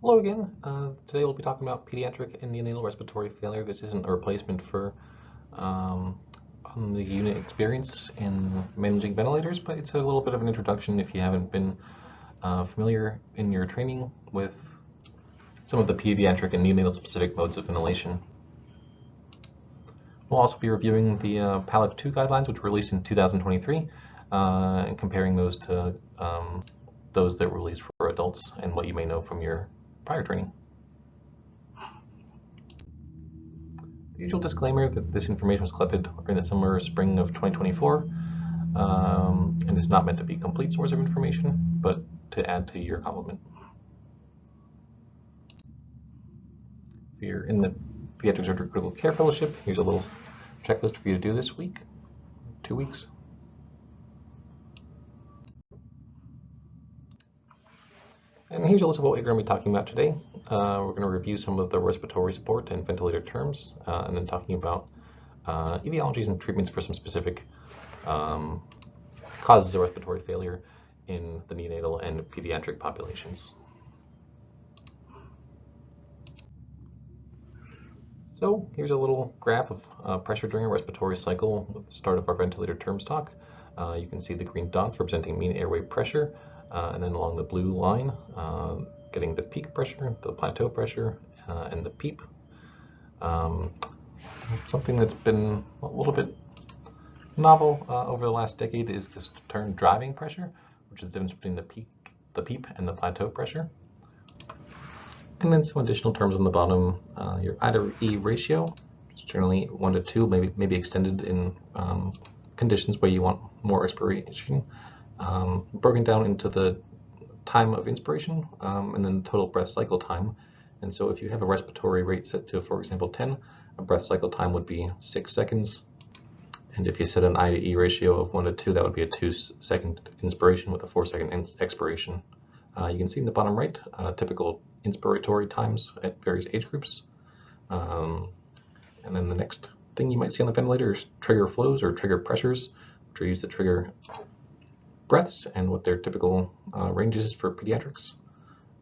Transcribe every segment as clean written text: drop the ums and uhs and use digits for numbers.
Hello again. Today we'll be talking about pediatric and neonatal respiratory failure. This isn't a replacement for um, on the unit experience in managing ventilators, but it's a little bit of an introduction if you haven't been familiar in your training with some of the pediatric and neonatal specific modes of ventilation. We'll also be reviewing the PALIC 2 guidelines, which were released in 2023, and comparing those to those that were released for adults and what you may know from your prior training. The usual disclaimer that this information was collected in the summer or spring of 2024 and is not meant to be a complete source of information, but to add to your complement. If you're in the Pediatric Surgery Critical Care Fellowship, here's a little checklist for you to do this week, 2 weeks. And here's a list of what we're going to be talking about today. We're going to review some of the respiratory support and ventilator terms, and then talking about etiologies and treatments for some specific causes of respiratory failure in the neonatal and pediatric populations. So here's a little graph of pressure during a respiratory cycle with the start of our ventilator terms talk. You can see the green dots representing mean airway pressure, and then along the blue line, getting the peak pressure, the plateau pressure, and the PEEP. Something that's been a little bit novel over the last decade is this term driving pressure, which is the difference between the PEEP and the plateau pressure. And then some additional terms on the bottom, your I to E ratio, which is generally 1 to 2, maybe extended in conditions where you want more expiration, broken down into the time of inspiration and then total breath cycle time. And so if you have a respiratory rate set to, for example, 10, a breath cycle time would be 6 seconds. And if you set an I to E ratio of 1 to 2, that would be a 2-second inspiration with a 4-second expiration. You can see in the bottom right, typical inspiratory times at various age groups. And then the next thing you might see on the ventilator is trigger flows or trigger pressures, which are used to trigger breaths and what their typical range is for pediatrics.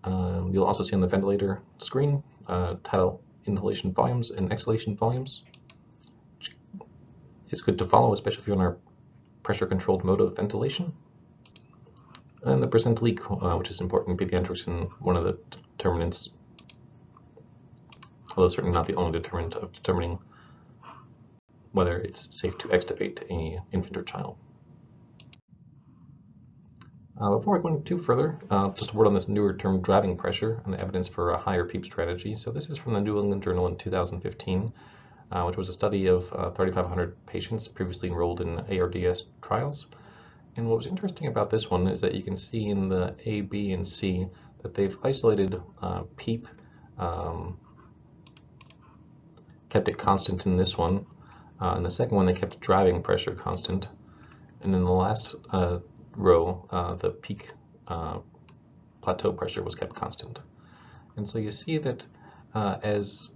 You'll also see on the ventilator screen tidal inhalation volumes and exhalation volumes. It's good to follow, especially if you're in our pressure-controlled mode of ventilation. And the percent leak, which is important in pediatrics and one of the determinants, although certainly not the only determinant of determining whether it's safe to extubate an infant or child. Before I go into further, just a word on this newer term driving pressure and the evidence for a higher PEEP strategy. So this is from the New England Journal in 2015, which was a study of 3,500 patients previously enrolled in ARDS trials. And what was interesting about this one is that you can see in the A, B, and C that they've isolated PEEP, kept it constant in this one. In the second one, they kept driving pressure constant. And in the last row, the peak plateau pressure was kept constant. And so you see that as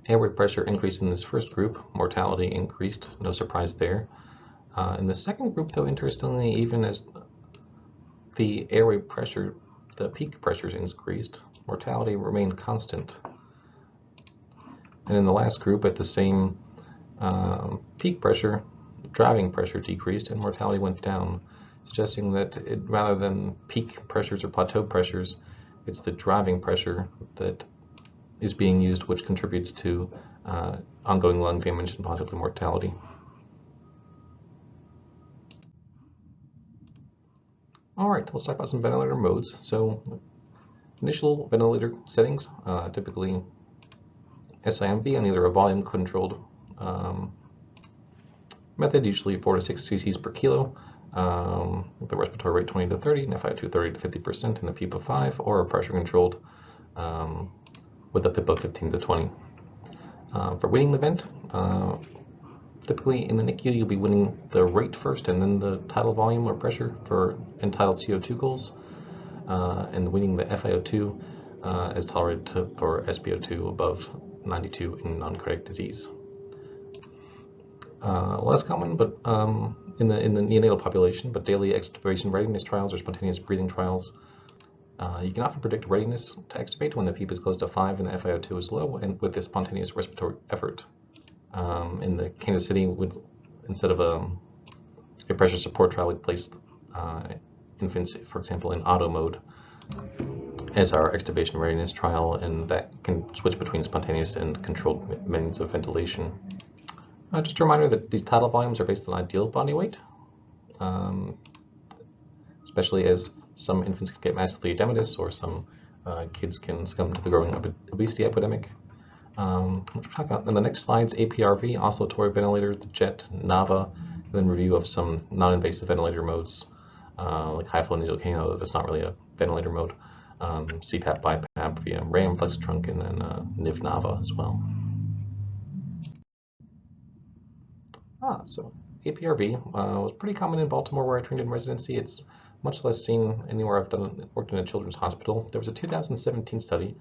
airway pressure increased in this first group, mortality increased, no surprise there. In the second group, though, interestingly, even as the airway pressure, the peak pressures increased, mortality remained constant. And in the last group, at the same peak pressure, driving pressure decreased and mortality went down, suggesting that rather than peak pressures or plateau pressures, it's the driving pressure that is being used, which contributes to ongoing lung damage and possibly mortality. All right, let's talk about some ventilator modes. So initial ventilator settings, typically SIMV on either a volume-controlled method, usually 4 to 6 cc's per kilo, with the respiratory rate 20 to 30, and FiO2 30 to 50%, and a PEEP of 5, or a pressure-controlled with a PIP of 15 to 20. For winning the vent, typically in the NICU, you'll be winning the rate first and then the tidal volume or pressure for end-tidal CO2 goals, and winning the FiO2 as tolerated for SpO2 above 92 in non-cardiac disease. Less common, but in the neonatal population, but daily extubation readiness trials or spontaneous breathing trials You can often predict readiness to extubate when the PEEP is close to 5 and the FiO2 is low, and with the spontaneous respiratory effort. In the Kansas City, instead of a pressure support trial, we placed infants, for example, in auto mode as our extubation readiness trial, and that can switch between spontaneous and controlled means of ventilation. Just a reminder that these tidal volumes are based on ideal body weight, especially as some infants can get massively edematous, or some kids can succumb to the growing obesity epidemic. We'll talk about in the next slides APRV, oscillatory ventilator, the JET, NAVA, and then review of some non-invasive ventilator modes like high flow nasal cannula. That's not really a ventilator mode. CPAP, BiPAP via RAM, FlexTrunk, and then NIV-NAVA as well. So APRV was pretty common in Baltimore where I trained in residency. It's much less seen anywhere I've worked in a children's hospital. There was a 2017 study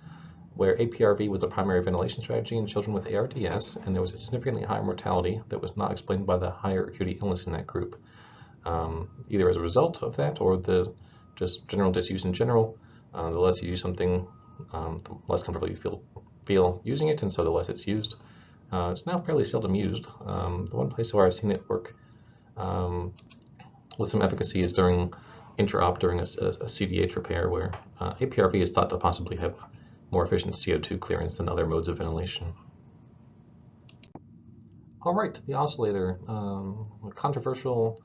where APRV was the primary ventilation strategy in children with ARDS, and there was a significantly higher mortality that was not explained by the higher acuity illness in that group. Either as a result of that or the just general disuse in general. The less you use something, the less comfortable you feel using it, and so the less it's used. It's now fairly seldom used. The one place where I've seen it work with some efficacy is during intra-op during a CDH repair, where APRV is thought to possibly have more efficient CO2 clearance than other modes of ventilation. All right, the oscillator, a controversial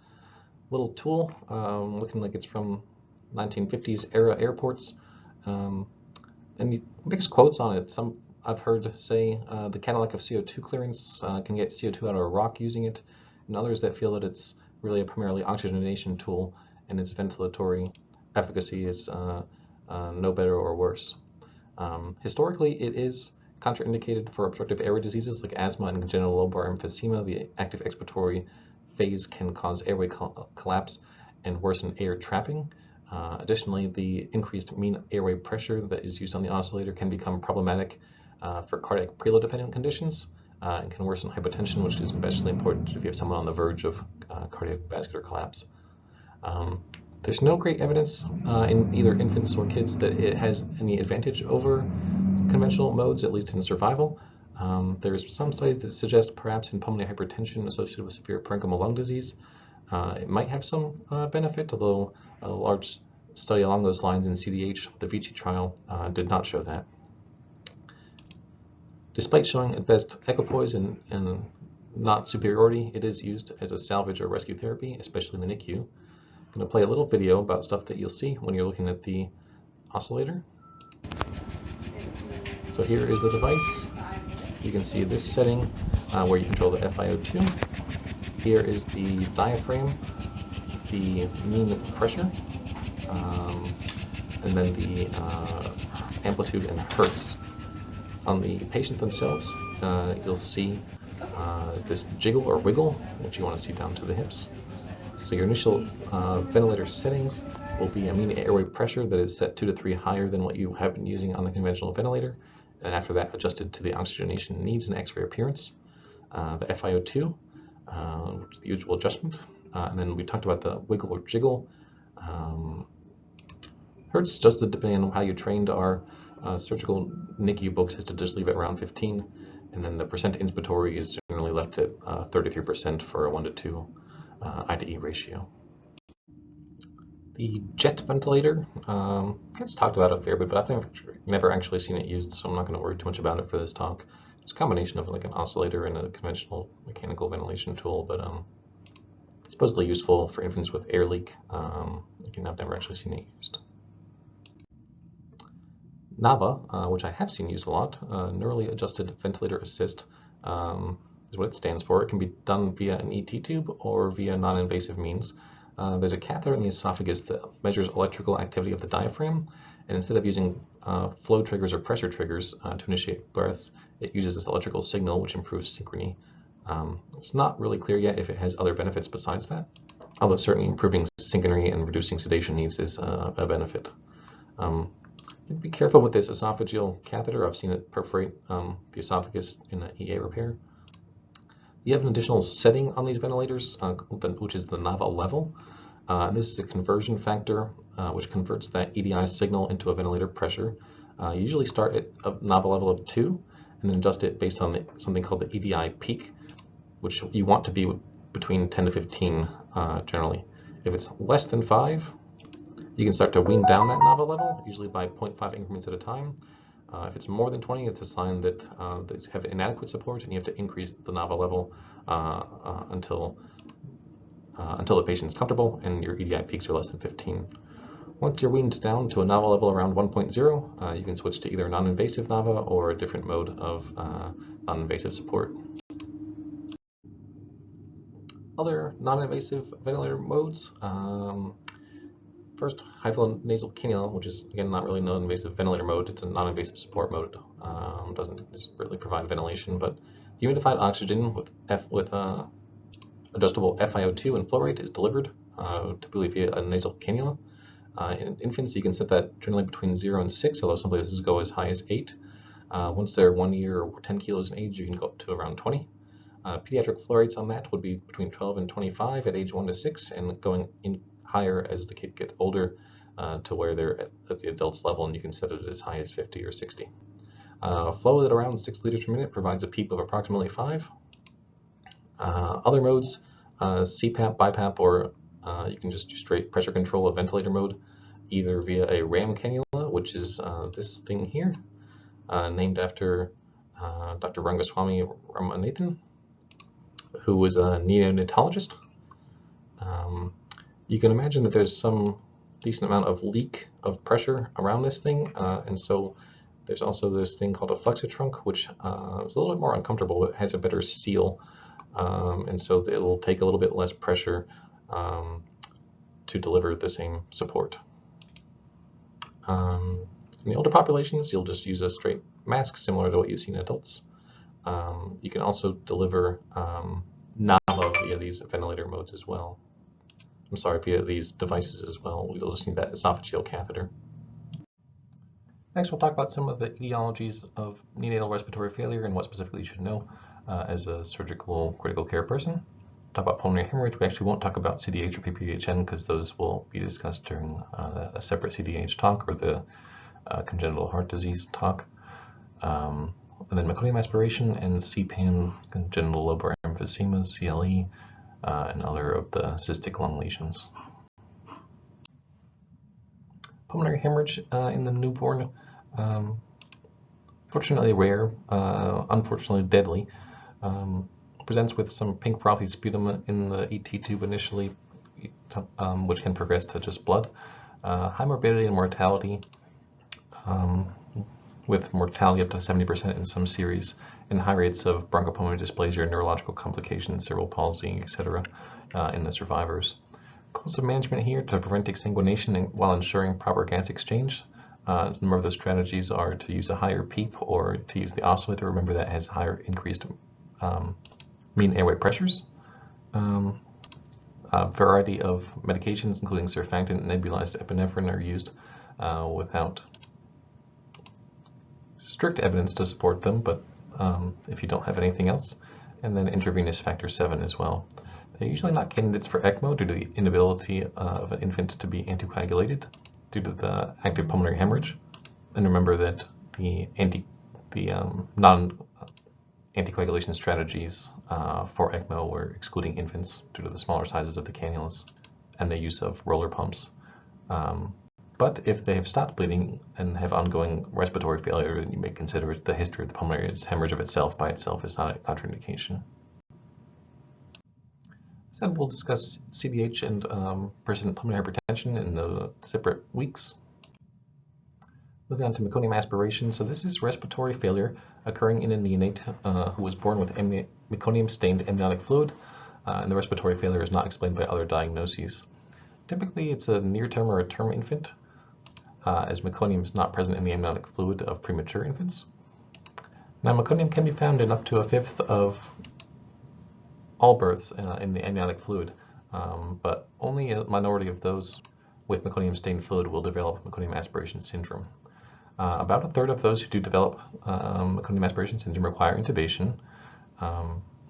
little tool, looking like it's from 1950s era airports, and mixed quotes on it. Some I've heard say the Cadillac of CO2 clearance, can get CO2 out of a rock using it, and others that feel that it's really a primarily oxygenation tool and its ventilatory efficacy is no better or worse. Historically, it is contraindicated for obstructive airway diseases like asthma and congenital lobar emphysema. The active expiratory phase can cause airway collapse and worsen air trapping. Additionally, the increased mean airway pressure that is used on the oscillator can become problematic for cardiac preload dependent conditions and can worsen hypotension, which is especially important if you have someone on the verge of cardiovascular collapse. There's no great evidence in either infants or kids that it has any advantage over conventional modes, at least in survival. There's some studies that suggest perhaps in pulmonary hypertension associated with severe parenchymal lung disease, it might have some benefit, although a large study along those lines in CDH, the Vici trial, did not show that. Despite showing at best equipoise and not superiority, it is used as a salvage or rescue therapy, especially in the NICU. I'm going to play a little video about stuff that you'll see when you're looking at the oscillator. So here is the device. You can see this setting where you control the FiO2. Here is the diaphragm, the mean pressure, and then the amplitude and hertz. On the patient themselves, you'll see this jiggle or wiggle, which you want to see down to the hips. So your initial ventilator settings will be a mean airway pressure that is set 2 to 3 higher than what you have been using on the conventional ventilator, and after that adjusted to the oxygenation needs and X-ray appearance. The FiO2, which is the usual adjustment, and then we talked about the wiggle or jiggle. Hertz, just depending on how you trained our surgical NICU books, is to just leave it around 15, and then the percent inspiratory is generally left at 33% for a 1:2 I to E ratio. The jet ventilator gets talked about a fair bit, but I've never actually seen it used, so I'm not going to worry too much about it for this talk. It's a combination of like an oscillator and a conventional mechanical ventilation tool, but supposedly useful for infants with air leak. Again, I've never actually seen it used. NAVA, which I have seen used a lot, neurally adjusted ventilator assist, is what it stands for. It can be done via an ET tube or via non-invasive means. There's a catheter in the esophagus that measures electrical activity of the diaphragm, and instead of using flow triggers or pressure triggers to initiate breaths, it uses this electrical signal, which improves synchrony. It's not really clear yet if it has other benefits besides that, although certainly improving synchrony and reducing sedation needs is a benefit. Be careful with this esophageal catheter. I've seen it perforate the esophagus in an EA repair. You have an additional setting on these ventilators, which is the NAVA level. This is a conversion factor which converts that EDI signal into a ventilator pressure. You usually start at a novel level of 2 and then adjust it based on something called the EDI peak, which you want to be between 10 to 15 generally. If it's less than 5, you can start to wean down that novel level, usually by 0.5 increments at a time. If it's more than 20, it's a sign that they have inadequate support, and you have to increase the novel level until the patient is comfortable and your EDI peaks are less than 15. Once you're weaned down to a novel level around 1.0, you can switch to either non-invasive NAVA or a different mode of non-invasive support. Other non-invasive ventilator modes. First, high-flow nasal cannula, which is, again, not really a non-invasive ventilator mode. It's a non-invasive support mode. Doesn't really provide ventilation, but humidified oxygen with adjustable FiO2 and flow rate is delivered, typically via a nasal cannula. In infants, you can set that generally between 0 and 6, although some places go as high as 8. Once they're 1 year or 10 kilos in age, you can go up to around 20. Pediatric flow rates on that would be between 12 and 25 at age 1 to 6, and going in higher as the kid gets older to where they're at the adult's level, and you can set it as high as 50 or 60. Flow at around 6 liters per minute provides a PEEP of approximately 5. Other modes, CPAP, BiPAP, or you can just do straight pressure control of ventilator mode, either via a RAM cannula, which is this thing here, named after Dr. Rangaswamy Ramanathan, who was a neonatologist. You can imagine that there's some decent amount of leak of pressure around this thing, and so there's also this thing called a flexitrunk, which is a little bit more uncomfortable. It has a better seal, and so it'll take a little bit less pressure to deliver the same support. In the older populations, you'll just use a straight mask, similar to what you see in adults. You can also deliver NAVA via these ventilator modes as well. I'm sorry, via these devices as well. We'll just need that esophageal catheter. Next, we'll talk about some of the etiologies of neonatal respiratory failure and what specifically you should know as a surgical critical care person. Talk about pulmonary hemorrhage. We actually won't talk about CDH or PPHN because those will be discussed during a separate CDH talk or the congenital heart disease talk. And then meconium aspiration and CPAM, congenital lobar emphysema, CLE, and other of the cystic lung lesions. Pulmonary hemorrhage in the newborn, fortunately rare, unfortunately deadly. Presents with some pink frothy sputum in the ET tube initially, which can progress to just blood. High morbidity and mortality, with mortality up to 70% in some series, and high rates of bronchopulmonary dysplasia, neurological complications, cerebral palsy, etc. In the survivors. Goals of management here to prevent exsanguination while ensuring proper gas exchange. Some of the strategies are to use a higher PEEP or to use the oscillator. Remember that has higher increased mean airway pressures. A variety of medications, including surfactant and nebulized epinephrine, are used without strict evidence to support them, but if you don't have anything else. And then intravenous factor 7 as well. They're usually not candidates for ECMO due to the inability of an infant to be anticoagulated due to the active pulmonary hemorrhage. And remember that the non-anticoagulation strategies for ECMO were excluding infants due to the smaller sizes of the cannulas and the use of roller pumps. But if they have stopped bleeding and have ongoing respiratory failure, you may consider the history of the pulmonary hemorrhage of itself by itself is not a contraindication. Instead, we'll discuss CDH and persistent pulmonary hypertension in the separate weeks. Moving on to meconium aspiration. So this is respiratory failure occurring in a neonate who was born with meconium-stained amniotic fluid, and the respiratory failure is not explained by other diagnoses. Typically, it's a near-term or a term infant, as meconium is not present in the amniotic fluid of premature infants. Now, meconium can be found in up to 1/5 of all births in the amniotic fluid, but only a minority of those with meconium-stained fluid will develop meconium aspiration syndrome. About 1/3 of those who do develop meconium aspiration syndrome require intubation.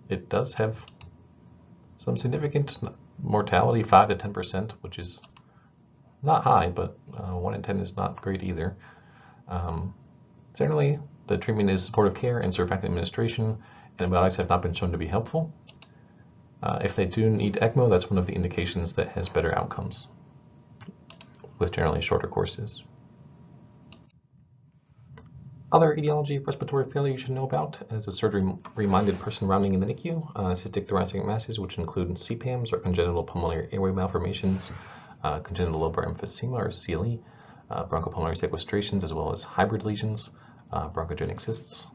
It does have some significant mortality, 5 to 10%, which is not high, but 1 in 10 is not great either. Generally, the treatment is supportive care and surfactant administration. Antibiotics have not been shown to be helpful. If they do need ECMO, that's one of the indications that has better outcomes, with generally shorter courses. Other etiology of respiratory failure you should know about is a surgery-minded person rounding in the NICU, cystic thoracic masses, which include CPAMs or congenital pulmonary airway malformations, congenital lobar emphysema or CLE, bronchopulmonary sequestrations, as well as hybrid lesions, bronchogenic cysts.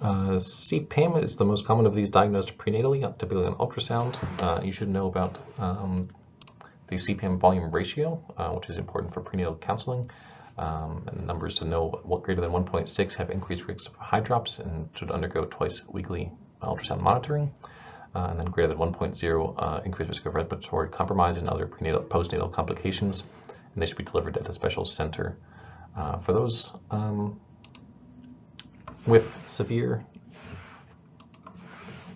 CPAM is the most common of these diagnosed prenatally, typically on ultrasound. You should know about the CPAM volume ratio, which is important for prenatal counseling. And numbers to know what greater than 1.6 have increased risks of hydrops and should undergo twice weekly ultrasound monitoring. And then greater than 1.0 increased risk of respiratory compromise and other prenatal postnatal complications, and they should be delivered at a special center. For those with severe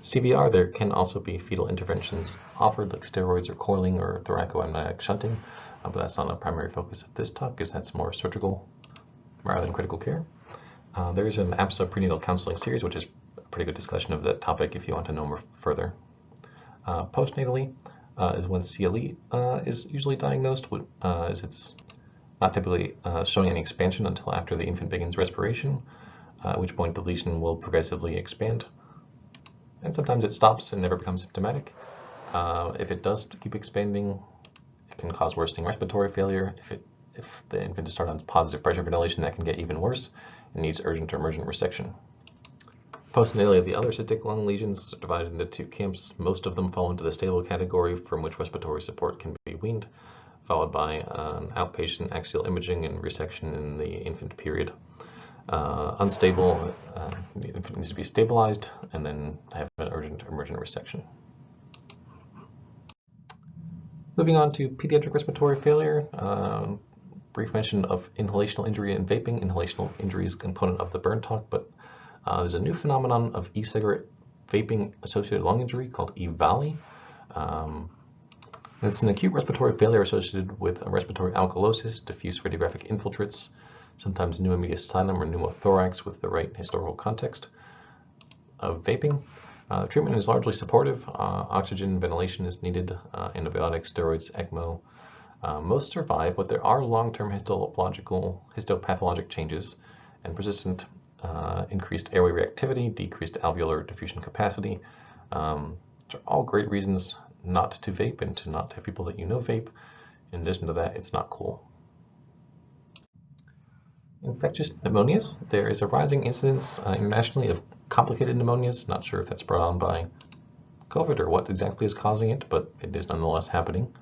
CVR, there can also be fetal interventions offered, like steroids or coiling or thoracoamniotic shunting, but that's not a primary focus of this talk, because that's more surgical rather than critical care. There is an APSA prenatal counseling series, which is a pretty good discussion of that topic if you want to know more further. Postnatally is when CLE is usually diagnosed, as it's not typically showing any expansion until after the infant begins respiration, at which point the lesion will progressively expand. And sometimes it stops and never becomes symptomatic. If it does keep expanding, it can cause worsening respiratory failure. If the infant is started on positive pressure ventilation, that can get even worse and needs urgent or emergent resection. Postnatally, the other cystic lung lesions are divided into 2 camps. Most of them fall into the stable category, from which respiratory support can be weaned, followed by an outpatient axial imaging and resection in the infant period. Unstable, the infant needs to be stabilized and then have an urgent emergent resection. Moving on to pediatric respiratory failure, brief mention of inhalational injury and vaping. Inhalational injury is a component of the burn talk, but there's a new phenomenon of e-cigarette vaping associated lung injury called EVALI. It's an acute respiratory failure associated with a respiratory alkalosis, diffuse radiographic infiltrates, sometimes pneumomediastinum or pneumothorax with the right historical context of vaping. Treatment is largely supportive. Oxygen ventilation is needed, antibiotics, steroids, ECMO. Most survive, but there are long-term histopathologic changes and persistent increased airway reactivity, decreased alveolar diffusion capacity, which are all great reasons not to vape and to not have people that you know vape. In addition to that, it's not cool. Infectious pneumonias. There is a rising incidence internationally of complicated pneumonias. Not sure if that's brought on by COVID or what exactly is causing it, but it is nonetheless happening.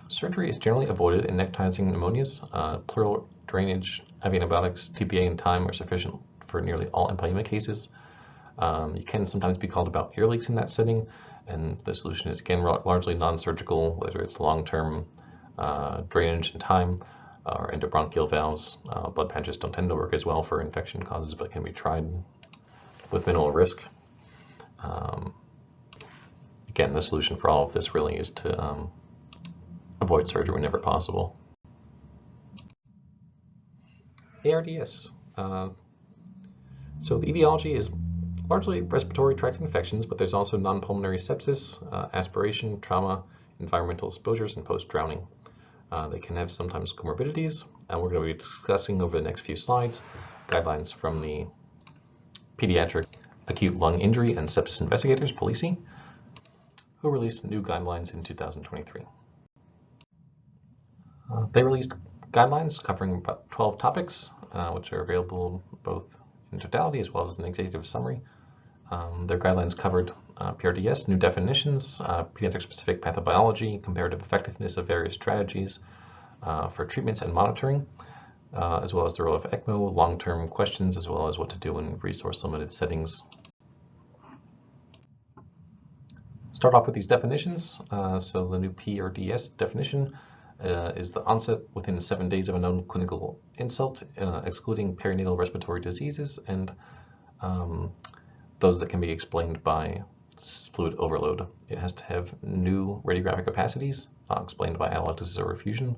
Surgery is generally avoided in nectizing pneumonias. Pleural drainage, IV antibiotics, TPA, and time are sufficient for nearly all empyema cases. You can sometimes be called about ear leaks in that setting, and the solution is again largely non-surgical, whether it's long-term drainage and time or endobronchial valves. Blood patches don't tend to work as well for infection causes, but can be tried with minimal risk. Again, the solution for all of this really is to avoid surgery whenever possible. ARDS. So the etiology is largely respiratory tract infections, but there's also non-pulmonary sepsis, aspiration, trauma, environmental exposures, and post-drowning. They can have sometimes comorbidities, and we're going to be discussing over the next few slides guidelines from the Pediatric Acute Lung Injury and Sepsis Investigators, PSCC, who released new guidelines in 2023. They released guidelines covering about 12 topics, which are available both in totality as well as an executive summary. Their guidelines covered PRDS, new definitions, pediatric-specific pathobiology, comparative effectiveness of various strategies for treatments and monitoring, as well as the role of ECMO, long-term questions, as well as what to do in resource-limited settings. Start off with these definitions. So the new PRDS definition is the onset within 7 days of a known clinical insult, excluding perinatal respiratory diseases and those that can be explained by fluid overload. It has to have new radiographic opacities, explained by atelectasis or refusion,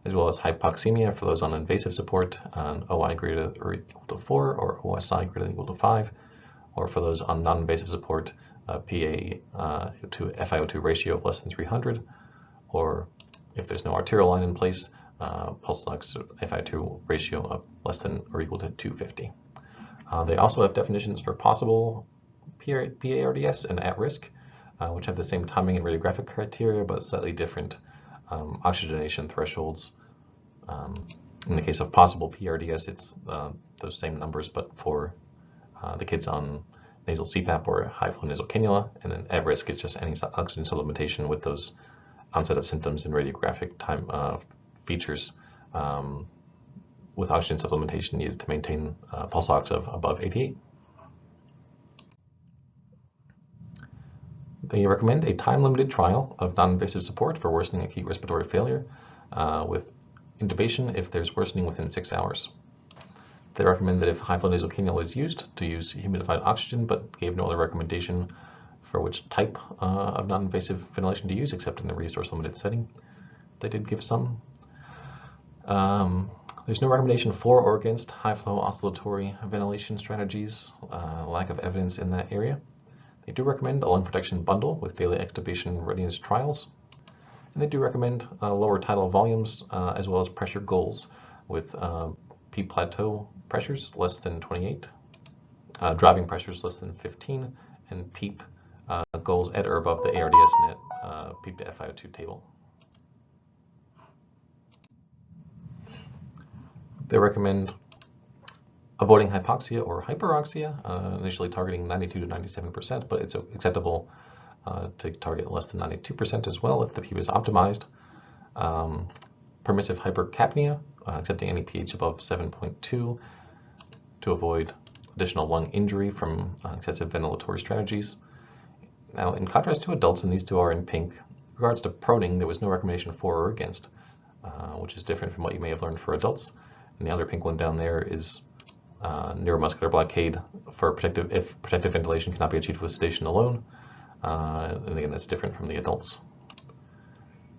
as well as hypoxemia for those on invasive support, an OI greater or equal to 4 or OSI greater than or equal to 5, or for those on non-invasive support, PA to FiO2 ratio of less than 300, or if there's no arterial line in place, pulse ox FiO2 ratio of less than or equal to 250. They also have definitions for possible PARDS and at risk, which have the same timing and radiographic criteria, but slightly different oxygenation thresholds. In the case of possible PRDS, it's those same numbers, but for the kids on nasal CPAP or high flow nasal cannula, and then at risk is just any oxygen supplementation with those onset of symptoms and radiographic time features with oxygen supplementation needed to maintain pulse ox of above 88. They recommend a time-limited trial of non-invasive support for worsening acute respiratory failure with intubation if there's worsening within 6 hours. They recommend that if high flow nasal cannula is used, to use humidified oxygen, but gave no other recommendation for which type of non-invasive ventilation to use, except in the resource limited setting. They did give some. There's no recommendation for or against high flow oscillatory ventilation strategies, lack of evidence in that area. They do recommend a lung protection bundle with daily extubation readiness trials. And they do recommend lower tidal volumes as well as pressure goals with PEEP plateau pressures less than 28, driving pressures less than 15, and PEEP goals at or above the ARDS net PEEP to FiO2 table. They recommend avoiding hypoxia or hyperoxia, initially targeting 92 to 97%, but it's acceptable to target less than 92% as well if the PEEP is optimized. Permissive hypercapnia, accepting any pH above 7.2 to avoid additional lung injury from excessive ventilatory strategies. Now, in contrast to adults, and these two are in pink, in regards to proning, there was no recommendation for or against, which is different from what you may have learned for adults. And the other pink one down there is neuromuscular blockade for if protective ventilation cannot be achieved with sedation alone. And again, that's different from the adults.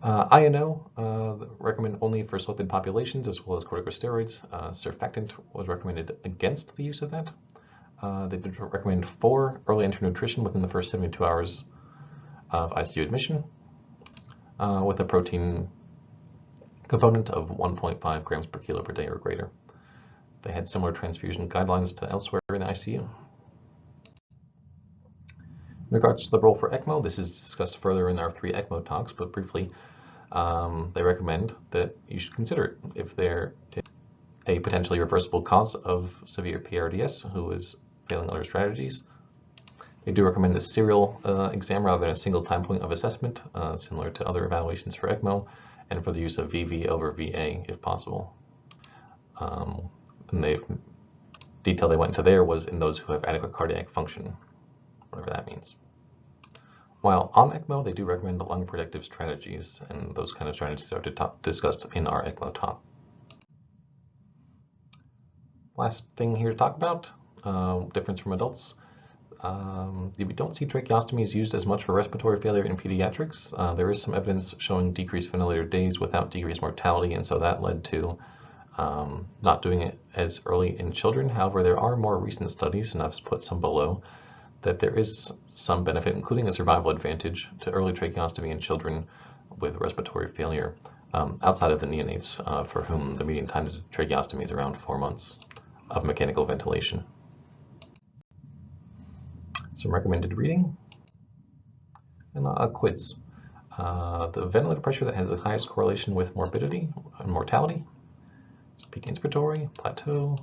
INO recommend only for selected populations as well as corticosteroids. Surfactant was recommended against the use of that. They did recommend for early entry nutrition within the first 72 hours of ICU admission with a protein component of 1.5 grams per kilo per day or greater. They had similar transfusion guidelines to elsewhere in the ICU. In regards to the role for ECMO, this is discussed further in our 3 ECMO talks, but briefly, they recommend that you should consider it if there is a potentially reversible cause of severe PRDS who is failing other strategies. They do recommend a serial exam rather than a single time point of assessment, similar to other evaluations for ECMO, and for the use of VV over VA if possible. And the detail they went into there was in those who have adequate cardiac function, whatever that means. While on ECMO, they do recommend the lung protective strategies, and those kind of strategies are discussed in our ECMO talk. Last thing here to talk about, difference from adults. We don't see tracheostomies used as much for respiratory failure in pediatrics. There is some evidence showing decreased ventilator days without decreased mortality, and so that led to not doing it as early in children. However, there are more recent studies, and I've put some below, that there is some benefit, including a survival advantage, to early tracheostomy in children with respiratory failure outside of the neonates for whom the median time to tracheostomy is around 4 months of mechanical ventilation. Some recommended reading and a quiz. The ventilator pressure that has the highest correlation with morbidity and mortality is peak inspiratory, plateau,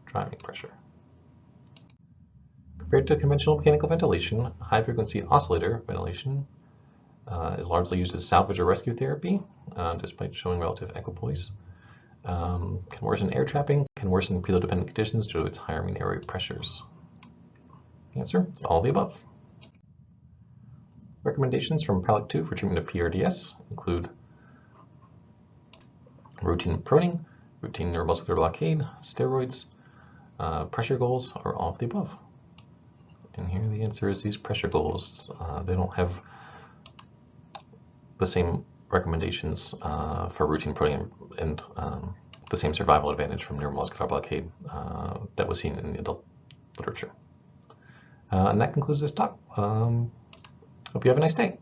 driving pressure. Compared to conventional mechanical ventilation, high-frequency oscillator ventilation is largely used as salvage or rescue therapy, despite showing relative equipoise. Can worsen air trapping, can worsen preload-dependent conditions due to its higher mean airway pressures. Answer, all the above. Recommendations from PRALIC 2 for treatment of PRDS include routine proning, routine neuromuscular blockade, steroids, pressure goals, or all of the above. And here the answer is these pressure goals. They don't have the same recommendations for routine protein and the same survival advantage from neuromuscular blockade that was seen in the adult literature. And that concludes this talk. Hope you have a nice day.